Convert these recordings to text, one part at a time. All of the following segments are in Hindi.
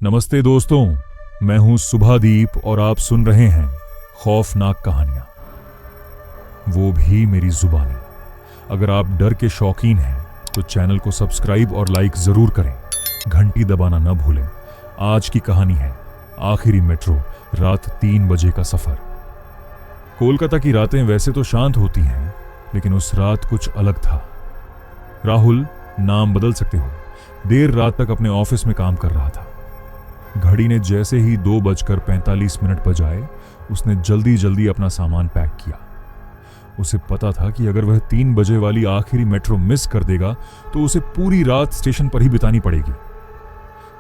नमस्ते दोस्तों, मैं हूं सुभादीप और आप सुन रहे हैं खौफनाक कहानियां, वो भी मेरी जुबानी। अगर आप डर के शौकीन हैं तो चैनल को सब्सक्राइब और लाइक जरूर करें, घंटी दबाना न भूलें। आज की कहानी है आखिरी मेट्रो, रात 3 बजे का सफर। कोलकाता की रातें वैसे तो शांत होती हैं, लेकिन उस रात कुछ अलग था। राहुल, नाम बदल सकते हो, देर रात तक अपने ऑफिस में काम कर रहा था। घड़ी ने जैसे ही 2:45 बजाए, उसने जल्दी जल्दी अपना सामान पैक किया। उसे पता था कि अगर वह 3 बजे वाली आखिरी मेट्रो मिस कर देगा तो उसे पूरी रात स्टेशन पर ही बितानी पड़ेगी।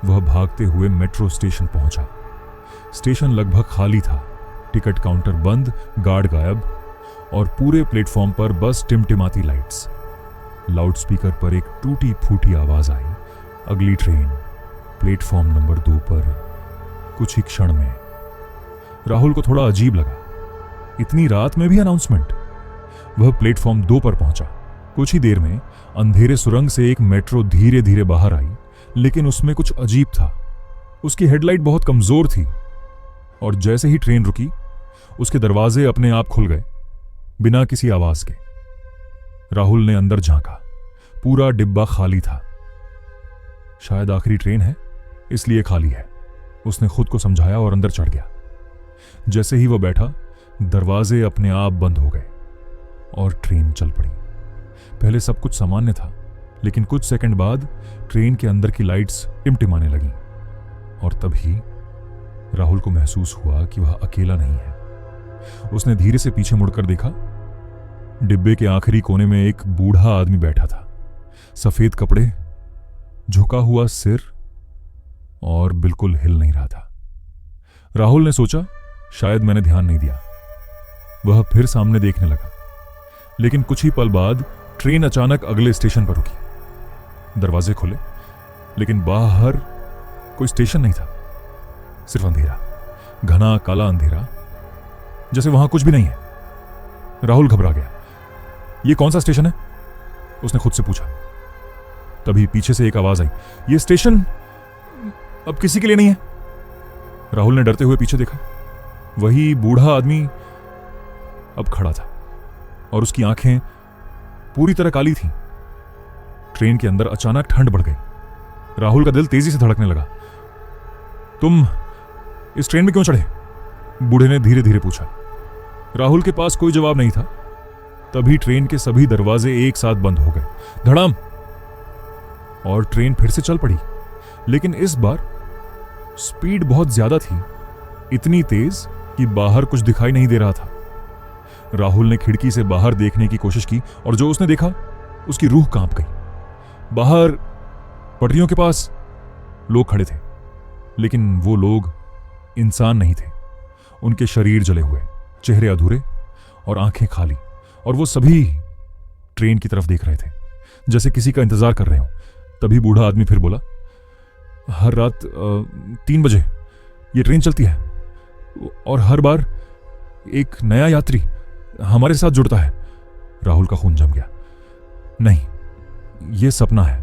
वह भागते हुए मेट्रो स्टेशन पहुंचा। स्टेशन लगभग खाली था, टिकट काउंटर बंद, गार्ड गायब और पूरे प्लेटफॉर्म पर बस टिमटिमाती लाइट्स। लाउडस्पीकर पर एक टूटी फूटी आवाज आई, अगली ट्रेन प्लेटफॉर्म नंबर 2 पर कुछ ही क्षण में। राहुल को थोड़ा अजीब लगा, इतनी रात में भी अनाउंसमेंट। वह प्लेटफॉर्म 2 पर पहुंचा। कुछ ही देर में अंधेरे सुरंग से एक मेट्रो धीरे धीरे बाहर आई, लेकिन उसमें कुछ अजीब था। उसकी हेडलाइट बहुत कमजोर थी और जैसे ही ट्रेन रुकी, उसके दरवाजे अपने आप खुल गए, बिना किसी आवाज के। राहुल ने अंदर झांका, पूरा डिब्बा खाली था। शायद आखिरी ट्रेन है, इसलिए खाली है, उसने खुद को समझाया और अंदर चढ़ गया। जैसे ही वह बैठा, दरवाजे अपने आप बंद हो गए और ट्रेन चल पड़ी। पहले सब कुछ सामान्य था, लेकिन कुछ सेकंड बाद ट्रेन के अंदर की लाइट्स टिमटिमाने लगीं और तभी राहुल को महसूस हुआ कि वह अकेला नहीं है। उसने धीरे से पीछे मुड़कर देखा। डिब्बे के आखिरी कोने में एक बूढ़ा आदमी बैठा था, सफेद कपड़े, झुका हुआ सिर और बिल्कुल हिल नहीं रहा था। राहुल ने सोचा, शायद मैंने ध्यान नहीं दिया। वह फिर सामने देखने लगा, लेकिन कुछ ही पल बाद ट्रेन अचानक अगले स्टेशन पर रुकी। दरवाजे खुले, लेकिन बाहर कोई स्टेशन नहीं था, सिर्फ अंधेरा, घना काला अंधेरा, जैसे वहां कुछ भी नहीं है। राहुल घबरा गया। यह कौन सा स्टेशन है? उसने खुद से पूछा। तभी पीछे से एक आवाज आई, यह स्टेशन अब किसी के लिए नहीं है। राहुल ने डरते हुए पीछे देखा। वही बूढ़ा आदमी अब खड़ा था और उसकी आंखें पूरी तरह काली थीं। ट्रेन के अंदर अचानक ठंड बढ़ गई। राहुल का दिल तेजी से धड़कने लगा। तुम इस ट्रेन में क्यों चढ़े? बूढ़े ने धीरे धीरे पूछा। राहुल के पास कोई जवाब नहीं था। तभी ट्रेन के सभी दरवाजे एक साथ बंद हो गए, धड़ाम, और ट्रेन फिर से चल पड़ी। लेकिन इस बार स्पीड बहुत ज्यादा थी, इतनी तेज कि बाहर कुछ दिखाई नहीं दे रहा था। राहुल ने खिड़की से बाहर देखने की कोशिश की और जो उसने देखा, उसकी रूह कांप गई। बाहर पटरियों के पास लोग खड़े थे, लेकिन वो लोग इंसान नहीं थे। उनके शरीर जले हुए, चेहरे अधूरे और आंखें खाली, और वो सभी ट्रेन की तरफ देख रहे थे, जैसे किसी का इंतजार कर रहे हो। तभी बूढ़ा आदमी फिर बोला, हर रात 3 बजे ये ट्रेन चलती है और हर बार एक नया यात्री हमारे साथ जुड़ता है। राहुल का खून जम गया। नहीं, यह सपना है,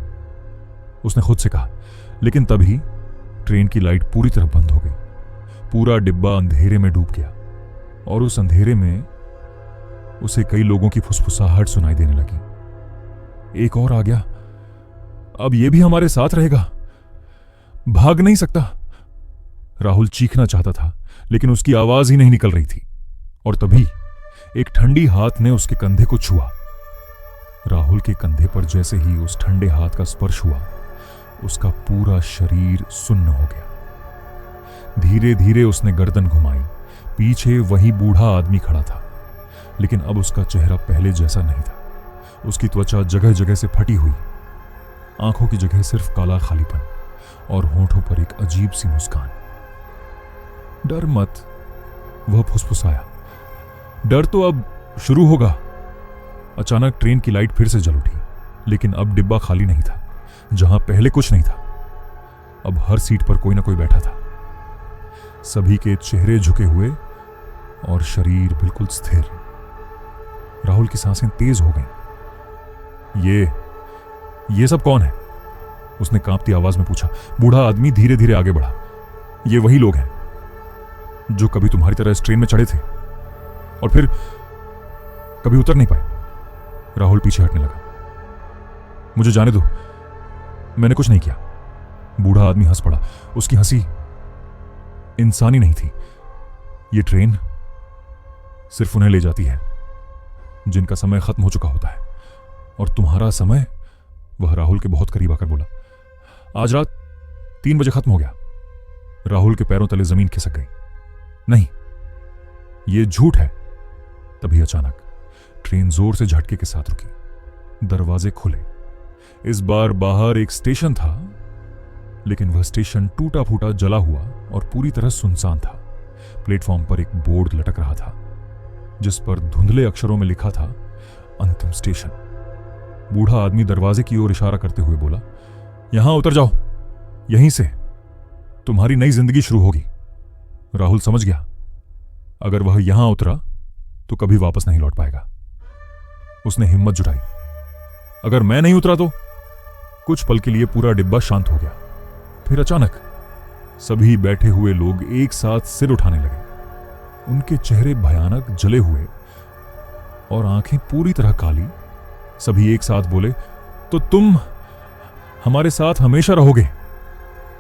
उसने खुद से कहा। लेकिन तभी ट्रेन की लाइट पूरी तरह बंद हो गई। पूरा डिब्बा अंधेरे में डूब गया और उस अंधेरे में उसे कई लोगों की फुसफुसाहट सुनाई देने लगी। एक और आ गया, अब यह भी हमारे साथ रहेगा, भाग नहीं सकता। राहुल चीखना चाहता था, लेकिन उसकी आवाज ही नहीं निकल रही थी। और तभी एक ठंडी हाथ ने उसके कंधे को छुआ। राहुल के कंधे पर जैसे ही उस ठंडे हाथ का स्पर्श हुआ, उसका पूरा शरीर सुन्न हो गया। धीरे धीरे उसने गर्दन घुमाई। पीछे वही बूढ़ा आदमी खड़ा था, लेकिन अब उसका चेहरा पहले जैसा नहीं था। उसकी त्वचा जगह जगह से फटी हुई, आंखों की जगह सिर्फ काला खालीपन और होंठों पर एक अजीब सी मुस्कान। डर मत, वह फुसफुसाया। डर तो अब शुरू होगा। अचानक ट्रेन की लाइट फिर से जल उठी, लेकिन अब डिब्बा खाली नहीं था, जहां पहले कुछ नहीं था। अब हर सीट पर कोई ना कोई बैठा था, सभी के चेहरे झुके हुए और शरीर बिल्कुल स्थिर। राहुल की सांसें तेज हो गईं। ये सब कौन है? उसने कांपती आवाज में पूछा। बूढ़ा आदमी धीरे धीरे आगे बढ़ा। ये वही लोग हैं जो कभी तुम्हारी तरह इस ट्रेन में चढ़े थे और फिर कभी उतर नहीं पाए। राहुल पीछे हटने लगा। मुझे जाने दो, मैंने कुछ नहीं किया। बूढ़ा आदमी हंस पड़ा। उसकी हंसी इंसानी नहीं थी। ये ट्रेन सिर्फ उन्हें ले जाती है जिनका समय खत्म हो चुका होता है, और तुम्हारा समय। वह राहुल के बहुत करीब आकर बोला। आज रात 3 बजे खत्म हो गया। राहुल के पैरों तले जमीन खिसक गई। नहीं, यह झूठ है। तभी अचानक ट्रेन जोर से झटके के साथ रुकी। दरवाजे खुले। इस बार बाहर एक स्टेशन था, लेकिन वह स्टेशन टूटा फूटा, जला हुआ और पूरी तरह सुनसान था। प्लेटफॉर्म पर एक बोर्ड लटक रहा था जिस पर धुंधले अक्षरों में लिखा था, अंतिम स्टेशन। बूढ़ा आदमी दरवाजे की ओर इशारा करते हुए बोला, यहां उतर जाओ, यहीं से तुम्हारी नई जिंदगी शुरू होगी। राहुल समझ गया, अगर वह यहां उतरा तो कभी वापस नहीं लौट पाएगा। उसने हिम्मत जुटाई। अगर मैं नहीं उतरा तो? कुछ पल के लिए पूरा डिब्बा शांत हो गया। फिर अचानक सभी बैठे हुए लोग एक साथ सिर उठाने लगे। उनके चेहरे भयानक जले हुए और आंखें पूरी तरह काली। सभी एक साथ बोले, तो तुम हमारे साथ हमेशा रहोगे।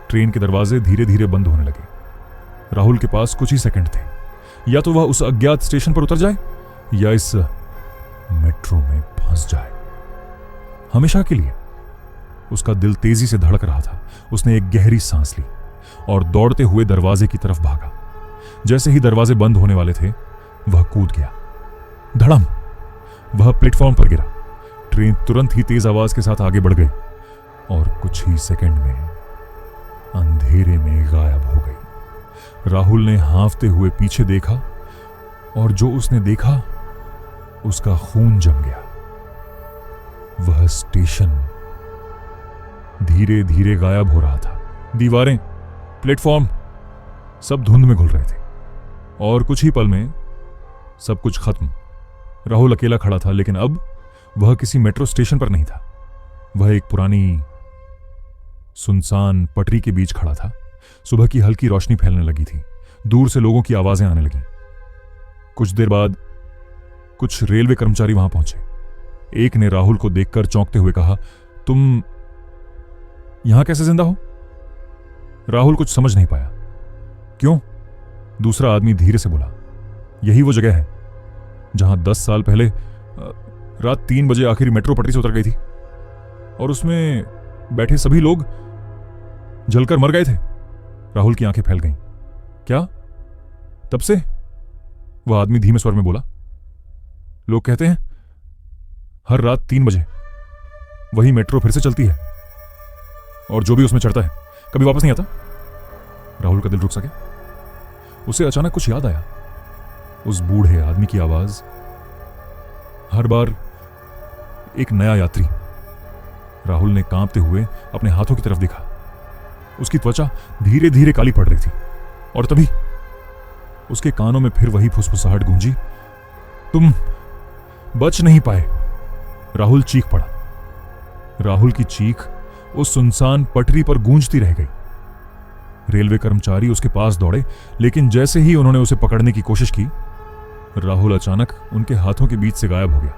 ट्रेन के दरवाजे धीरे धीरे बंद होने लगे। राहुल के पास कुछ ही सेकंड थे। या तो वह उस अज्ञात स्टेशन पर उतर जाए या इस मेट्रो में फंस जाए, हमेशा के लिए। उसका दिल तेजी से धड़क रहा था। उसने एक गहरी सांस ली और दौड़ते हुए दरवाजे की तरफ भागा। जैसे ही दरवाजे बंद होने वाले थे, वह कूद गया। धड़म! वह प्लेटफॉर्म पर गिरा। ट्रेन तुरंत ही तेज आवाज के साथ आगे बढ़ गई और कुछ ही सेकंड में अंधेरे में गायब हो गई। राहुल ने हांफते हुए पीछे देखा और जो उसने देखा उसका खून जम गया। वह स्टेशन धीरे धीरे गायब हो रहा था। दीवारें, प्लेटफॉर्म, सब धुंध में घुल रहे थे और कुछ ही पल में सब कुछ खत्म। राहुल अकेला खड़ा था, लेकिन अब वह किसी मेट्रो स्टेशन पर नहीं था। वह एक पुरानी सुनसान पटरी के बीच खड़ा था। सुबह की हल्की रोशनी फैलने लगी थी। दूर से लोगों की आवाजें आने लगीं। कुछ देर बाद कुछ रेलवे कर्मचारी वहां पहुंचे। एक ने राहुल को देखकर चौंकते हुए कहा, तुम यहां कैसे जिंदा हो? राहुल कुछ समझ नहीं पाया। क्यों? दूसरा आदमी धीरे से बोला, यही वो जगह है जहां 10 साल पहले रात 3 बजे आखिरी मेट्रो पटरी से उतर गई थी और उसमें बैठे सभी लोग जलकर मर गए थे। राहुल की आंखें फैल गईं। क्या? तब से? वह आदमी धीमे स्वर में बोला, लोग कहते हैं हर रात 3 बजे वही मेट्रो फिर से चलती है और जो भी उसमें चढ़ता है कभी वापस नहीं आता। राहुल का दिल रुक सा गया। उसे अचानक कुछ याद आया। उस बूढ़े आदमी की आवाज। हर बार एक नया यात्री। राहुल ने कांपते हुए अपने हाथों की तरफ देखा। उसकी त्वचा धीरे धीरे काली पड़ रही थी और तभी उसके कानों में फिर वही फुसफुसाहट गूंजी, तुम बच नहीं पाए। राहुल चीख पड़ा। राहुल की चीख उस सुनसान पटरी पर गूंजती रह गई। रेलवे कर्मचारी उसके पास दौड़े, लेकिन जैसे ही उन्होंने उसे पकड़ने की कोशिश की, राहुल अचानक उनके हाथों के बीच से गायब हो गया,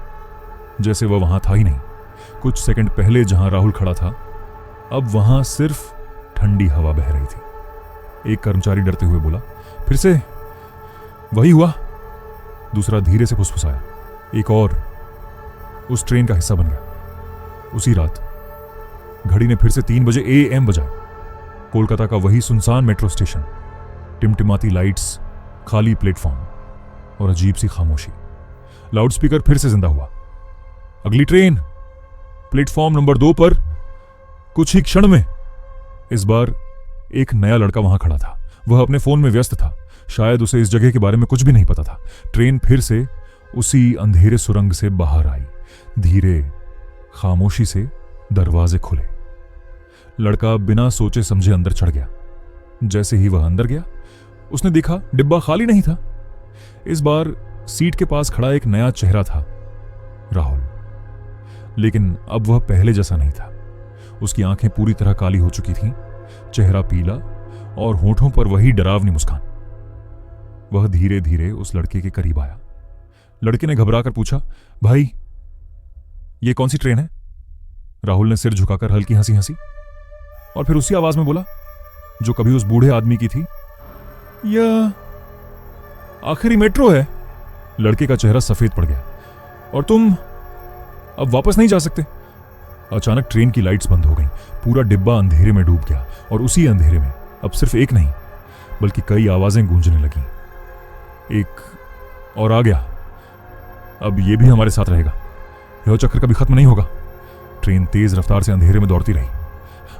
जैसे वह वहां था ही नहीं। कुछ सेकंड पहले जहां राहुल खड़ा था, अब वहां सिर्फ ठंडी हवा बह रही थी। एक कर्मचारी डरते हुए बोला, फिर से वही हुआ? दूसरा धीरे से फुसफुसाया, एक और उस ट्रेन का हिस्सा बन गया। उसी रात घड़ी ने फिर से 3 बजे AM बजाया। कोलकाता का वही सुनसान मेट्रो स्टेशन, टिमटिमाती लाइट्स, खाली प्लेटफॉर्म और अजीब सी खामोशी। लाउडस्पीकर फिर से जिंदा हुआ, अगली ट्रेन प्लेटफॉर्म नंबर 2 पर कुछ ही क्षण में। इस बार एक नया लड़का वहां खड़ा था। वह अपने फोन में व्यस्त था। शायद उसे इस जगह के बारे में कुछ भी नहीं पता था। ट्रेन फिर से उसी अंधेरे सुरंग से बाहर आई। धीरे, खामोशी से दरवाजे खुले। लड़का बिना सोचे समझे अंदर चढ़ गया। जैसे ही वह अंदर गया, उसने देखा डिब्बा खाली नहीं था। इस बार सीट के पास खड़ा एक नया चेहरा था, राहुल। लेकिन अब वह पहले जैसा नहीं था। उसकी आंखें पूरी तरह काली हो चुकी थीं, चेहरा पीला और होठों पर वही डरावनी मुस्कान। वह धीरे धीरे उस लड़के के करीब आया। लड़के ने घबराकर पूछा, भाई ये कौन सी ट्रेन है? राहुल ने सिर झुकाकर हल्की हंसी हंसी और फिर उसी आवाज में बोला जो कभी उस बूढ़े आदमी की थी, यह आखिरी मेट्रो है। लड़के का चेहरा सफेद पड़ गया। और तुम अब वापस नहीं जा सकते। अचानक ट्रेन की लाइट्स बंद हो गईं। पूरा डिब्बा अंधेरे में डूब गया और उसी अंधेरे में अब सिर्फ एक नहीं बल्कि कई आवाजें गूंजने लगीं। एक और आ गया, अब ये भी हमारे साथ रहेगा। यह चक्कर कभी खत्म नहीं होगा। ट्रेन तेज रफ्तार से अंधेरे में दौड़ती रही।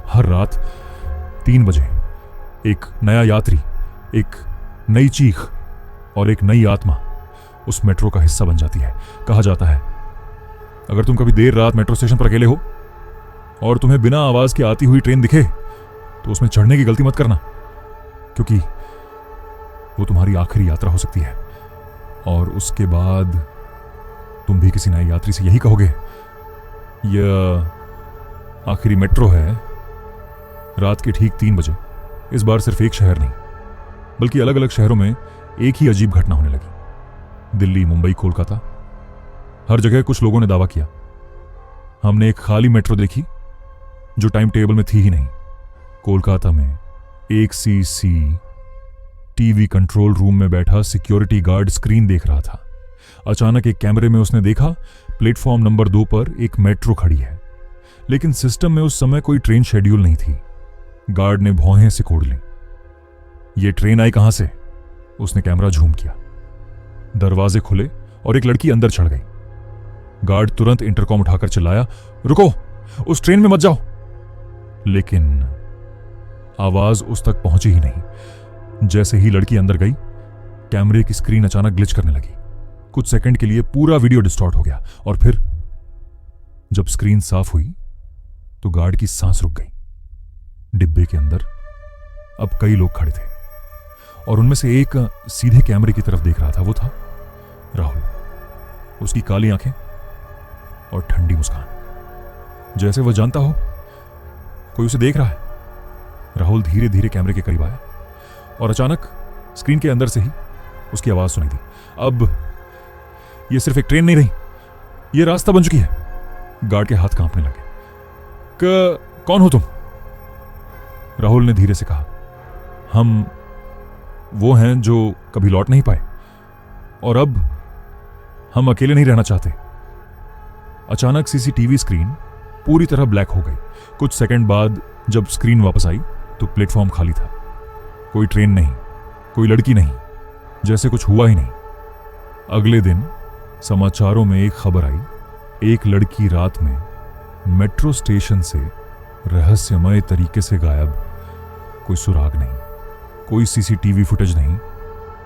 हर रात 3 बजे एक नया यात्री, एक नई चीख और एक नई आत्मा उस मेट्रो का हिस्सा बन जाती है। कहा जाता है अगर तुम कभी देर रात मेट्रो स्टेशन पर अकेले हो और तुम्हें बिना आवाज के आती हुई ट्रेन दिखे तो उसमें चढ़ने की गलती मत करना, क्योंकि वो तुम्हारी आखिरी यात्रा हो सकती है। और उसके बाद तुम भी किसी नए यात्री से यही कहोगे, यह आखिरी मेट्रो है। रात के ठीक 3 बजे इस बार सिर्फ एक शहर नहीं बल्कि अलग अलग शहरों में एक ही अजीब घटना होने लगी। दिल्ली, मुंबई, कोलकाता, हर जगह कुछ लोगों ने दावा किया हमने एक खाली मेट्रो देखी जो टाइम टेबल में थी ही नहीं। कोलकाता में एक सीसी टीवी कंट्रोल रूम में बैठा सिक्योरिटी गार्ड स्क्रीन देख रहा था। अचानक एक कैमरे में उसने देखा प्लेटफॉर्म नंबर 2 पर एक मेट्रो खड़ी है, लेकिन सिस्टम में उस समय कोई ट्रेन शेड्यूल नहीं थी। गार्ड ने भौहें सिकोड़ ली। ये ट्रेन आई कहां से? उसने कैमरा झूम किया। दरवाजे खुले और एक लड़की अंदर चढ़ गई। गार्ड तुरंत इंटरकॉम उठाकर चिल्लाया, रुको, उस ट्रेन में मत जाओ। लेकिन आवाज उस तक पहुंची ही नहीं। जैसे ही लड़की अंदर गई, कैमरे की स्क्रीन अचानक ग्लिच करने लगी। कुछ सेकंड के लिए पूरा वीडियो डिस्टॉर्ट हो गया और फिर जब स्क्रीन साफ हुई तो गार्ड की सांस रुक गई। डिब्बे के अंदर अब कई लोग खड़े थे और उनमें से एक सीधे कैमरे की तरफ देख रहा था। वो था राहुल। उसकी काली आंखें और ठंडी मुस्कान, जैसे वह जानता हो कोई उसे देख रहा है। राहुल धीरे धीरे कैमरे के करीब आया और अचानक स्क्रीन के अंदर से ही उसकी आवाज सुनाई दी, अब यह सिर्फ एक ट्रेन नहीं रही, यह रास्ता बन चुकी है। गार्ड के हाथ कांपने लगे। कौन हो तुम? राहुल ने धीरे से कहा, हम वो हैं जो कभी लौट नहीं पाए और अब हम अकेले नहीं रहना चाहते। अचानक सीसीटीवी स्क्रीन पूरी तरह ब्लैक हो गई। कुछ सेकंड बाद जब स्क्रीन वापस आई तो प्लेटफॉर्म खाली था। कोई ट्रेन नहीं, कोई लड़की नहीं, जैसे कुछ हुआ ही नहीं। अगले दिन समाचारों में एक खबर आई, एक लड़की रात में मेट्रो स्टेशन से रहस्यमय तरीके से गायब। कोई सुराग नहीं, कोई सीसीटीवी फुटेज नहीं,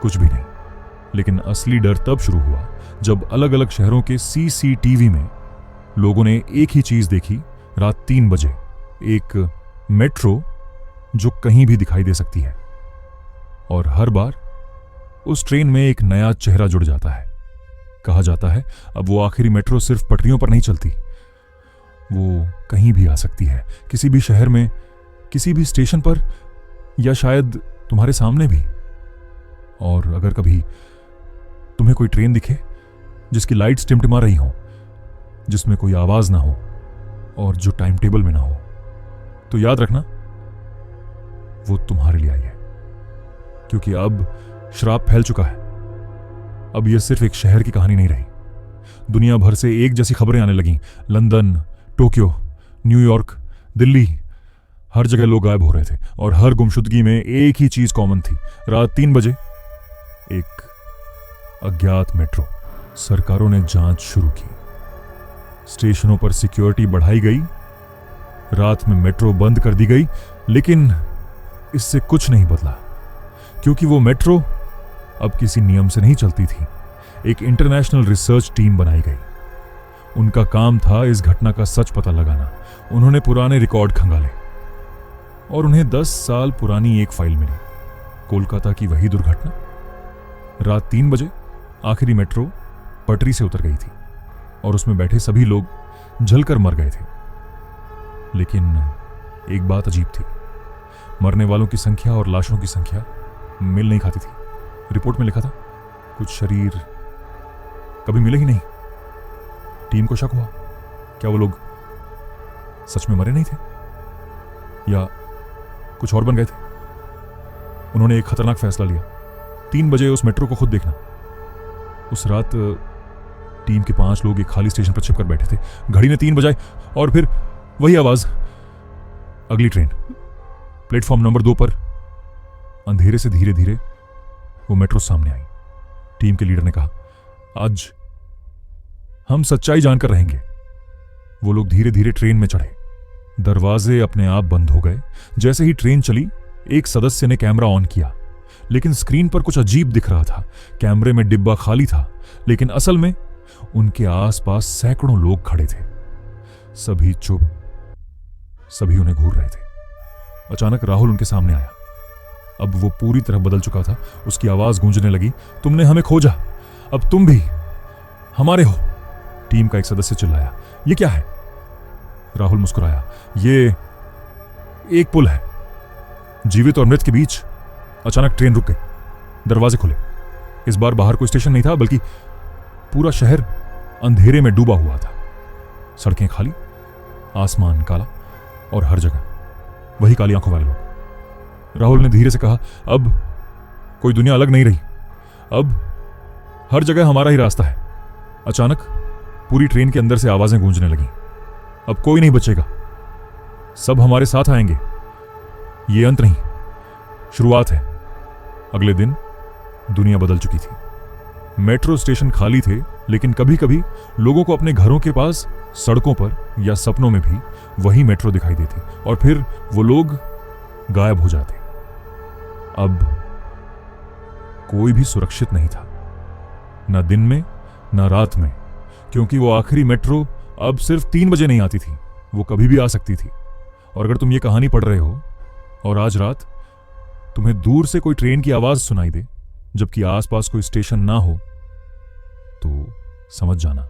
कुछ भी नहीं। लेकिन असली डर तब शुरू हुआ जब अलग अलग शहरों के सीसीटीवी में लोगों ने एक ही चीज देखी। रात 3 बजे एक मेट्रो जो कहीं भी दिखाई दे सकती है और हर बार उस ट्रेन में एक नया चेहरा जुड़ जाता है। कहा जाता है अब वो आखिरी मेट्रो सिर्फ पटरियों पर नहीं चलती, वो कहीं भी आ सकती है, किसी भी शहर में, किसी भी स्टेशन पर, या शायद तुम्हारे सामने भी। और अगर कभी तुम्हें कोई ट्रेन दिखे जिसकी लाइट्स टिमटिमा रही हो, जिसमें कोई आवाज ना हो और जो टाइम टेबल में ना हो, तो याद रखना वो तुम्हारे लिए आई है, क्योंकि अब श्राप फैल चुका है। अब यह सिर्फ एक शहर की कहानी नहीं रही, दुनिया भर से एक जैसी खबरें आने लगीं। लंदन, टोक्यो, न्यूयॉर्क, दिल्ली, हर जगह लोग गायब हो रहे थे और हर गुमशुदगी में एक ही चीज कॉमन थी। रात 3 बजे एक अज्ञात मेट्रो। सरकारों ने जांच शुरू की, स्टेशनों पर सिक्योरिटी बढ़ाई गई, रात में मेट्रो बंद कर दी गई, लेकिन इससे कुछ नहीं बदला, क्योंकि वो मेट्रो अब किसी नियम से नहीं चलती थी। एक इंटरनेशनल रिसर्च टीम बनाई गई। उनका काम था इस घटना का सच पता लगाना। उन्होंने पुराने रिकॉर्ड खंगाले और उन्हें 10 साल पुरानी एक फाइल मिली। कोलकाता की वही दुर्घटना। रात 3 बजे आखिरी मेट्रो पटरी से उतर गई थी और उसमें बैठे सभी लोग जलकर मर गए थे। लेकिन एक बात अजीब थी, मरने वालों की संख्या और लाशों की संख्या मिल नहीं खाती थी। रिपोर्ट में लिखा था कुछ शरीर कभी मिले ही नहीं। टीम को शक हुआ, क्या वो लोग सच में मरे नहीं थे या कुछ और बन गए थे। उन्होंने एक खतरनाक फैसला लिया, 3 बजे उस मेट्रो को खुद देखना। उस रात टीम के 5 लोग एक खाली स्टेशन पर छिपकर बैठे थे। घड़ी ने 3 बजाए और फिर वही आवाज। अगली ट्रेन प्लेटफॉर्म नंबर 2 पर। अंधेरे से धीरे धीरे वो मेट्रो सामने आई। टीम के लीडर ने कहा, आज हम सच्चाई जानकर रहेंगे। वो लोग धीरे धीरे ट्रेन में चढ़े। दरवाजे अपने आप बंद हो गए। जैसे ही ट्रेन चली, एक सदस्य ने कैमरा ऑन किया, लेकिन स्क्रीन पर कुछ अजीब दिख रहा था। कैमरे में डिब्बा खाली था, लेकिन असल में उनके आसपास सैकड़ों लोग खड़े थे। सभी चुप, सभी उन्हें घूर रहे थे। अचानक राहुल उनके सामने आया। अब वो पूरी तरह बदल चुका था। उसकी आवाज गूंजने लगी, तुमने हमें खोजा, अब तुम भी हमारे हो। टीम का एक सदस्य चिल्लाया, ये क्या है? राहुल मुस्कुराया, ये एक पुल है। जीवित और मृत के बीच। अचानक ट्रेन रुक गई, दरवाजे खुले। इस बार बाहर कोई स्टेशन नहीं था, बल्कि पूरा शहर अंधेरे में डूबा हुआ था। सड़कें खाली, आसमान काला और हर जगह वही काली आंखों वाले लोग। राहुल ने धीरे से कहा, अब कोई दुनिया अलग नहीं रही, अब हर जगह हमारा ही रास्ता है। अचानक पूरी ट्रेन के अंदर से आवाजें गूंजने लगीं, अब कोई नहीं बचेगा, सब हमारे साथ आएंगे। ये अंत नहीं, शुरुआत है। अगले दिन दुनिया बदल चुकी थी। मेट्रो स्टेशन खाली थे, लेकिन कभी कभी लोगों को अपने घरों के पास, सड़कों पर या सपनों में भी वही मेट्रो दिखाई देती, और फिर वो लोग गायब हो जाते। अब कोई भी सुरक्षित नहीं था, ना दिन में ना रात में, क्योंकि वो आखिरी मेट्रो अब सिर्फ 3 बजे नहीं आती थी, वो कभी भी आ सकती थी। और अगर तुम ये कहानी पढ़ रहे हो और आज रात तुम्हें दूर से कोई ट्रेन की आवाज सुनाई दे, जबकि आसपास कोई स्टेशन ना हो, तो समझ जाना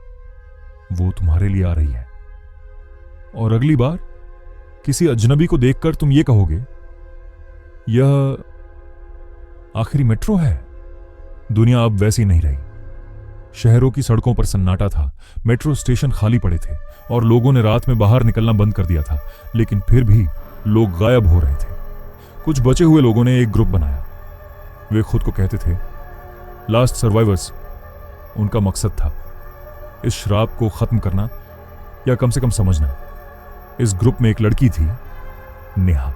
वो तुम्हारे लिए आ रही है। और अगली बार किसी अजनबी को देखकर तुम ये कहोगे, यह आखिरी मेट्रो है। दुनिया अब वैसी नहीं रही। शहरों की सड़कों पर सन्नाटा था, मेट्रो स्टेशन खाली पड़े थे और लोगों ने रात में बाहर निकलना बंद कर दिया था, लेकिन फिर भी लोग गायब हो रहे थे। कुछ बचे हुए लोगों ने एक ग्रुप बनाया। वे खुद को कहते थे लास्ट सर्वाइवर्स। उनका मकसद था इस श्राप को खत्म करना, या कम से कम समझना। इस ग्रुप में एक लड़की थी, नेहा।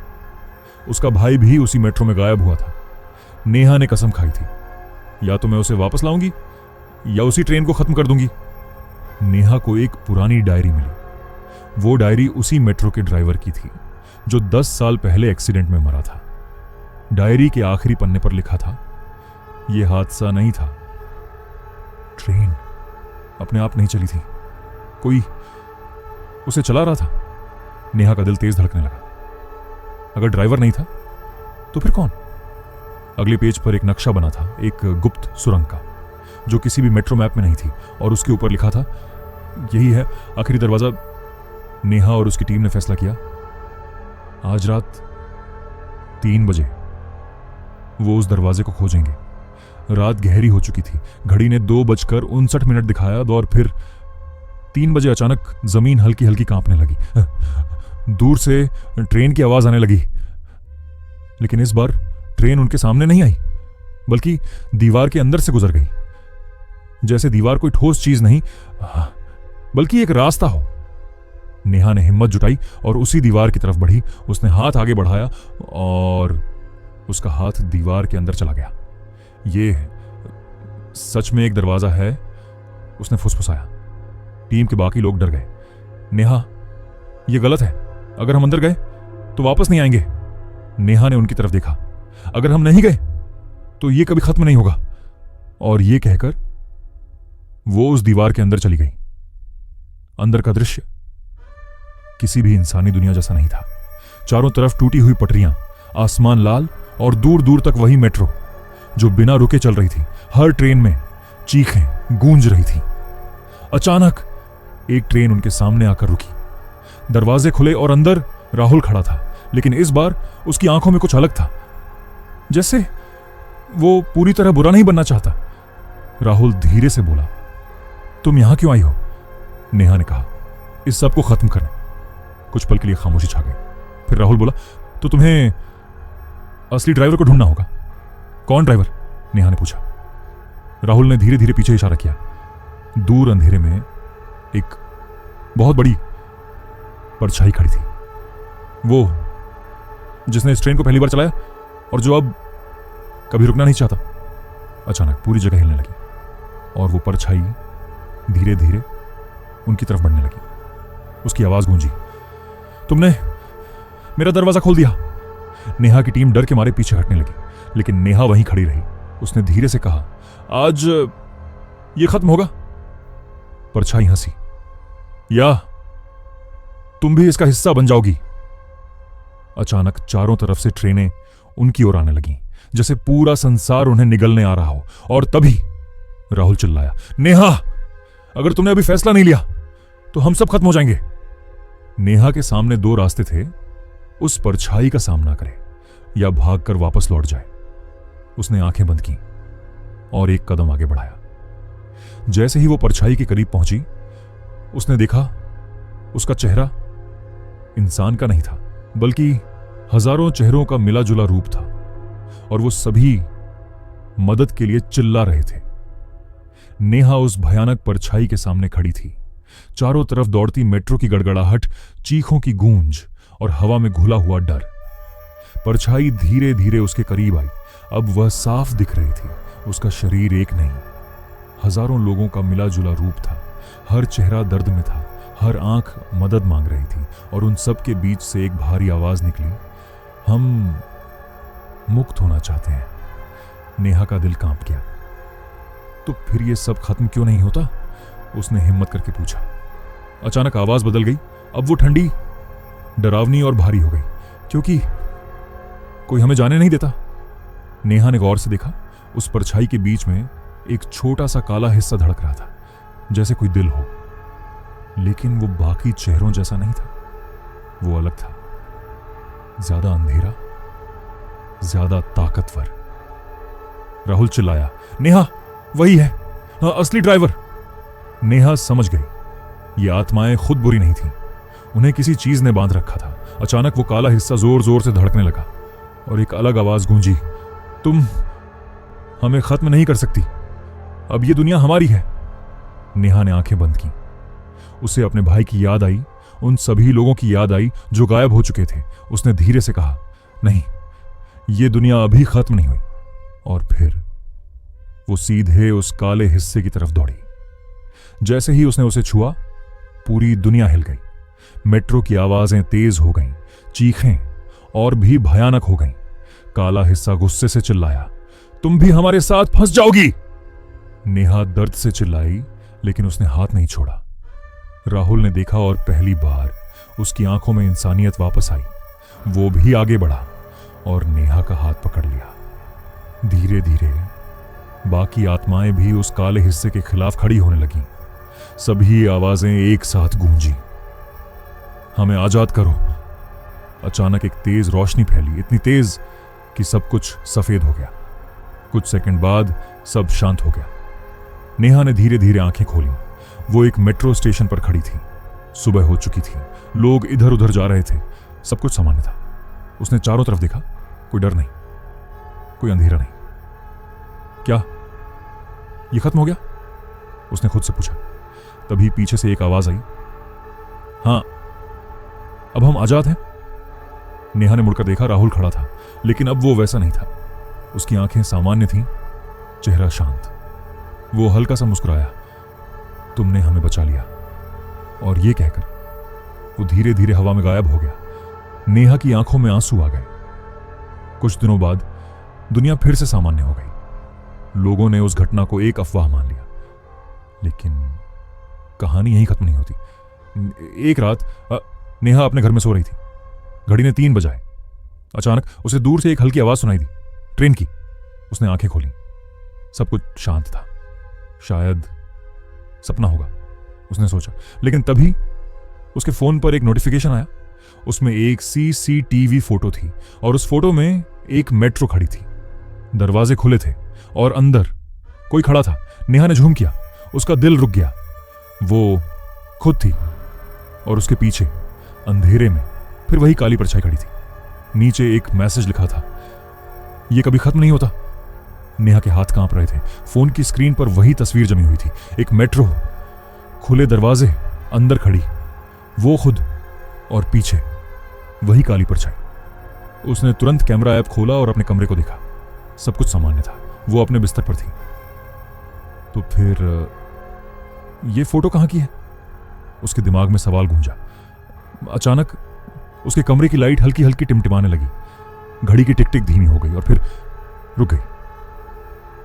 उसका भाई भी उसी मेट्रो में गायब हुआ था। नेहा ने कसम खाई थी, या तो मैं उसे वापस लाऊंगी या उसी ट्रेन को खत्म कर दूंगी। नेहा को एक पुरानी डायरी मिली। वो डायरी उसी मेट्रो के ड्राइवर की थी जो 10 साल पहले एक्सीडेंट में मरा था। डायरी के आखिरी पन्ने पर लिखा था, यह हादसा नहीं था, ट्रेन अपने आप नहीं चली थी, कोई उसे चला रहा था। नेहा का दिल तेज धड़कने लगा। अगर ड्राइवर नहीं था तो फिर कौन? अगले पेज पर एक नक्शा बना था, एक गुप्त सुरंग का, जो किसी भी मेट्रो मैप में नहीं थी, और उसके ऊपर लिखा था, यही है आखिरी दरवाजा। नेहा और उसकी टीम ने फैसला किया, आज रात 3 बजे वो उस दरवाजे को खोजेंगे। रात गहरी हो चुकी थी। घड़ी ने 2:59 दिखाया और फिर 3 बजे अचानक जमीन हल्की हल्की कांपने लगी। दूर से ट्रेन की आवाज आने लगी, लेकिन इस बार ट्रेन उनके सामने नहीं आई, बल्कि दीवार के अंदर से गुजर गई। जैसे दीवार कोई ठोस चीज नहीं, बल्कि एक रास्ता हो। नेहा ने हिम्मत जुटाई और उसी दीवार की तरफ बढ़ी। उसने हाथ आगे बढ़ाया और उसका हाथ दीवार के अंदर चला गया। ये सच में एक दरवाजा है, उसने फुसफुसाया। टीम के बाकी लोग डर गए। नेहा, यह गलत है, अगर हम अंदर गए तो वापस नहीं आएंगे। नेहा ने उनकी तरफ देखा, अगर हम नहीं गए तो यह कभी खत्म नहीं होगा। और यह कहकर वो उस दीवार के अंदर चली गई। अंदर का दृश्य किसी भी इंसानी दुनिया जैसा नहीं था। चारों तरफ टूटी हुई पटरियां, आसमान लाल और दूर दूर तक वही मेट्रो जो बिना रुके चल रही थी। हर ट्रेन में चीखें गूंज रही थी। अचानक एक ट्रेन उनके सामने आकर रुकी। दरवाजे खुले और अंदर राहुल खड़ा था। लेकिन इस बार उसकी आंखों में कुछ अलग था, जैसे वो पूरी तरह बुरा नहीं बनना चाहता। राहुल धीरे से बोला, तुम यहां क्यों आई हो? नेहा ने कहा, इस सब को खत्म करने। कुछ पल के लिए खामोशी छा गई। फिर राहुल बोला, तो तुम्हें असली ड्राइवर को ढूंढना होगा। कौन ड्राइवर? नेहा ने पूछा। राहुल ने धीरे धीरे पीछे इशारा किया। दूर अंधेरे में एक बहुत बड़ी परछाई खड़ी थी, वो जिसने इस ट्रेन को पहली बार चलाया और जो अब कभी रुकना नहीं चाहता। अचानक पूरी जगह हिलने लगी और वो परछाई धीरे धीरे उनकी तरफ बढ़ने लगी। उसकी आवाज गूंजी, तुमने मेरा दरवाजा खोल दिया। नेहा की टीम डर के मारे पीछे हटने लगी, लेकिन नेहा वहीं खड़ी रही। उसने धीरे से कहा, आज ये खत्म होगा? परछाई हंसी, या तुम भी इसका हिस्सा बन जाओगी। अचानक चारों तरफ से ट्रेनें उनकी ओर आने लगीं, जैसे पूरा संसार उन्हें निगलने आ रहा हो। और तभी राहुल चिल्लाया, नेहा, अगर तुमने अभी फैसला नहीं लिया तो हम सब खत्म हो जाएंगे। नेहा के सामने दो रास्ते थे, उस परछाई का सामना करे या भागकर वापस लौट जाए। उसने आंखें बंद की और एक कदम आगे बढ़ाया। जैसे ही वो परछाई के करीब पहुंची, उसने देखा उसका चेहरा इंसान का नहीं था, बल्कि हजारों चेहरों का मिला जुला रूप था, और वो सभी मदद के लिए चिल्ला रहे थे। नेहा उस भयानक परछाई के सामने खड़ी थी। चारों तरफ दौड़ती मेट्रो की गड़गड़ाहट, चीखों की गूंज और हवा में घुला हुआ डर। परछाई धीरे धीरे उसके करीब आई। अब वह साफ दिख रही थी। उसका शरीर एक नहीं, हजारों लोगों का मिला जुला रूप था। हर चेहरा दर्द में था, हर आंख मदद मांग रही थी, और उन सब के बीच से एक भारी आवाज निकली, हम मुक्त होना चाहते हैं। नेहा का दिल कांप गया। तो फिर ये सब खत्म क्यों नहीं होता? उसने हिम्मत करके पूछा। अचानक आवाज बदल गई। अब वो ठंडी, डरावनी और भारी हो गई, क्योंकि कोई हमें जाने नहीं देता। नेहा ने गौर से देखा। उस परछाई के बीच में एक छोटा सा काला हिस्सा धड़क रहा था, जैसे कोई दिल हो, लेकिन वो बाकी चेहरों जैसा नहीं था। वो अलग था, ज्यादा अंधेरा, ज्यादा ताकतवर। राहुल चिल्लाया, नेहा, वही है, असली ड्राइवर। नेहा समझ गई ये आत्माएं खुद बुरी नहीं थीं, उन्हें किसी चीज ने बांध रखा था। अचानक वो काला हिस्सा जोर जोर से धड़कने लगा और एक अलग आवाज गूंजी, तुम हमें खत्म नहीं कर सकती, अब ये दुनिया हमारी है। नेहा ने आंखें बंद की। उसे अपने भाई की याद आई, उन सभी लोगों की याद आई जो गायब हो चुके थे। उसने धीरे से कहा, नहीं, ये दुनिया अभी खत्म नहीं हुई। और फिर वो सीधे उस काले हिस्से की तरफ दौड़ी। जैसे ही उसने उसे छुआ, पूरी दुनिया हिल गई। मेट्रो की आवाजें तेज हो गईं, चीखें और भी भयानक हो गईं। काला हिस्सा गुस्से से चिल्लाया, तुम भी हमारे साथ फंस जाओगी। नेहा दर्द से चिल्लाई, लेकिन उसने हाथ नहीं छोड़ा। राहुल ने देखा और पहली बार उसकी आंखों में इंसानियत वापस आई। वो भी आगे बढ़ा और नेहा का हाथ पकड़ लिया। धीरे धीरे बाकी आत्माएं भी उस काले हिस्से के खिलाफ खड़ी होने लगीं। सभी आवाजें एक साथ गूंजी, हमें आजाद करो। अचानक एक तेज रोशनी फैली, इतनी तेज कि सब कुछ सफेद हो गया। कुछ सेकंड बाद सब शांत हो गया। नेहा ने धीरे धीरे आंखें खोली। वो एक मेट्रो स्टेशन पर खड़ी थी। सुबह हो चुकी थी, लोग इधर उधर जा रहे थे, सब कुछ सामान्य था। उसने चारों तरफ देखा, कोई डर नहीं, कोई अंधेरा नहीं। क्या ये खत्म हो गया? उसने खुद से पूछा। तभी पीछे से एक आवाज आई, हां, अब हम आजाद हैं। नेहा ने मुड़कर देखा, राहुल खड़ा था, लेकिन अब वो वैसा नहीं था। उसकी आंखें सामान्य थीं, चेहरा शांत। वो हल्का सा मुस्कुराया, तुमने हमें बचा लिया। और ये कहकर वो धीरे धीरे हवा में गायब हो गया। नेहा की आंखों में आंसू आ गए। कुछ दिनों बाद दुनिया फिर से सामान्य हो गई। लोगों ने उस घटना को एक अफवाह मान लिया, लेकिन कहानी यहीं खत्म नहीं होती। एक रात नेहा अपने घर में सो रही थी। घड़ी ने 3 बजाए। अचानक उसे दूर से एक हल्की आवाज सुनाई दी, ट्रेन की। उसने आंखें खोली, सब कुछ शांत था। शायद सपना होगा, उसने सोचा। लेकिन तभी उसके फोन पर एक नोटिफिकेशन आया। उसमें एक सीसीटीवी फोटो थी और उस फोटो में एक मेट्रो खड़ी थी। दरवाजे खुले थे और अंदर कोई खड़ा था। नेहा ने झूम किया, उसका दिल रुक गया। वो खुद थी और उसके पीछे अंधेरे में फिर वही काली परछाई खड़ी थी। नीचे एक मैसेज लिखा था, यह कभी खत्म नहीं होता। नेहा के हाथ कांप रहे थे। फोन की स्क्रीन पर वही तस्वीर जमी हुई थी, एक मेट्रो, खुले दरवाजे, अंदर खड़ी वो खुद और पीछे वही काली परछाई। उसने तुरंत कैमरा ऐप खोला और अपने कमरे को देखा। सब कुछ सामान्य था, वो अपने बिस्तर पर थी। तो फिर ये फोटो कहां की है? उसके दिमाग में सवाल गूंजा। अचानक उसके कमरे की लाइट हल्की हल्की टिमटिमाने लगी। घड़ी की टिक टिक धीमी हो गई और फिर रुक गई।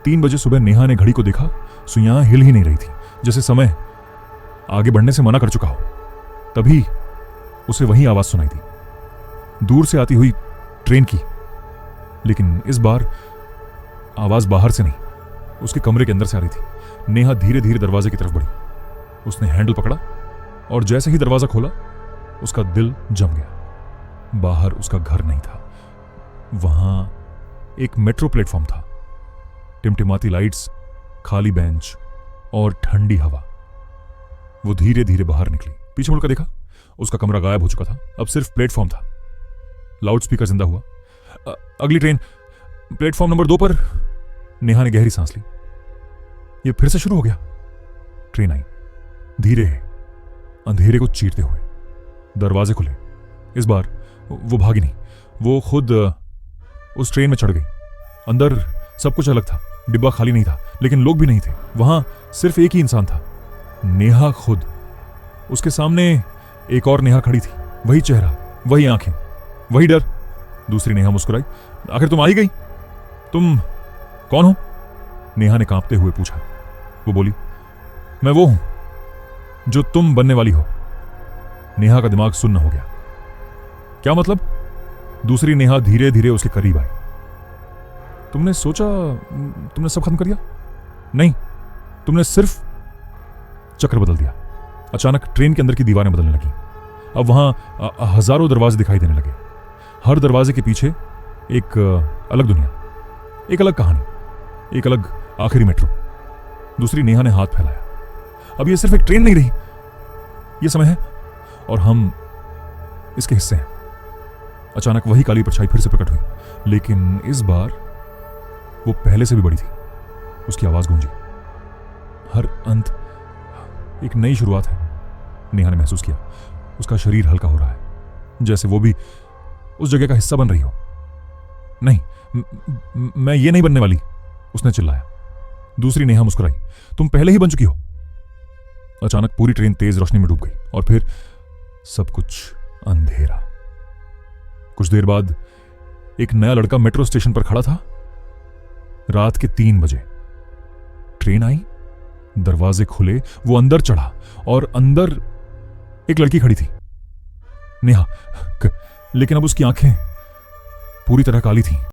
3 बजे सुबह नेहा ने घड़ी को देखा। सुइयां हिल ही नहीं रही थी, जैसे समय आगे बढ़ने से मना कर चुका हो। तभी उसे वही आवाज सुनाई दी, दूर से आती हुई ट्रेन की। लेकिन इस बार आवाज बाहर से नहीं, उसके कमरे के अंदर से आ रही थी। नेहा धीरे धीरे दरवाजे की तरफ बढ़ी। उसने हैंडल पकड़ा और जैसे ही दरवाजा खोला, उसका दिल जम गया। बाहर उसका घर नहीं था, वहां एक मेट्रो प्लेटफॉर्म था। टिमटिमाती लाइट्स, खाली बेंच और ठंडी हवा। वो धीरे धीरे बाहर निकली। पीछे मुड़कर देखा, उसका कमरा गायब हो चुका था। अब सिर्फ प्लेटफॉर्म था। लाउडस्पीकर जिंदा हुआ, अगली ट्रेन प्लेटफॉर्म नंबर 2 पर। नेहा ने गहरी सांस ली। ये फिर से शुरू हो गया। ट्रेन आई, धीरे अंधेरे को चीरते हुए। दरवाजे खुले। इस बार वो भागी नहीं, वो खुद उस ट्रेन में चढ़ गई। अंदर सब कुछ अलग था। डिब्बा खाली नहीं था, लेकिन लोग भी नहीं थे। वहां सिर्फ एक ही इंसान था, नेहा खुद। उसके सामने एक और नेहा खड़ी थी, वही चेहरा, वही आंखें, वही डर। दूसरी नेहा मुस्कुराई। आखिर तुम आ ही गई। तुम कौन हो? नेहा ने कांपते हुए पूछा। वो बोली, मैं वो हूं जो तुम बनने वाली हो। नेहा का दिमाग सुन्न हो गया। क्या मतलब? दूसरी नेहा धीरे धीरे उसके करीब आई। तुमने सोचा तुमने सब खत्म कर दिया? नहीं, तुमने सिर्फ चक्र बदल दिया। अचानक ट्रेन के अंदर की दीवारें बदलने लगी। अब वहां हजारों दरवाजे दिखाई देने लगे। हर दरवाजे के पीछे एक अलग दुनिया, एक अलग कहानी, एक अलग आखिरी मेट्रो। दूसरी नेहा ने हाथ फैलाया। अब ये सिर्फ एक ट्रेन नहीं रही, ये समय है और हम इसके हिस्से हैं। अचानक वही काली परछाई फिर से प्रकट हुई, लेकिन इस बार वो पहले से भी बड़ी थी। उसकी आवाज गूंजी, हर अंत एक नई शुरुआत है। नेहा ने महसूस किया, उसका शरीर हल्का हो रहा है, जैसे वो भी उस जगह का हिस्सा बन रही हो। नहीं, मैं ये नहीं बनने वाली, उसने चिल्लाया। दूसरी नेहा मुस्कुराई। तुम पहले ही बन चुकी हो। अचानक पूरी ट्रेन तेज रोशनी में डूब गई और फिर सब कुछ अंधेरा। कुछ देर बाद एक नया लड़का मेट्रो स्टेशन पर खड़ा था। रात के 3 बजे ट्रेन आई, दरवाजे खुले, वो अंदर चढ़ा और अंदर एक लड़की खड़ी थी, नेहा। लेकिन अब उसकी आंखें पूरी तरह काली थीं।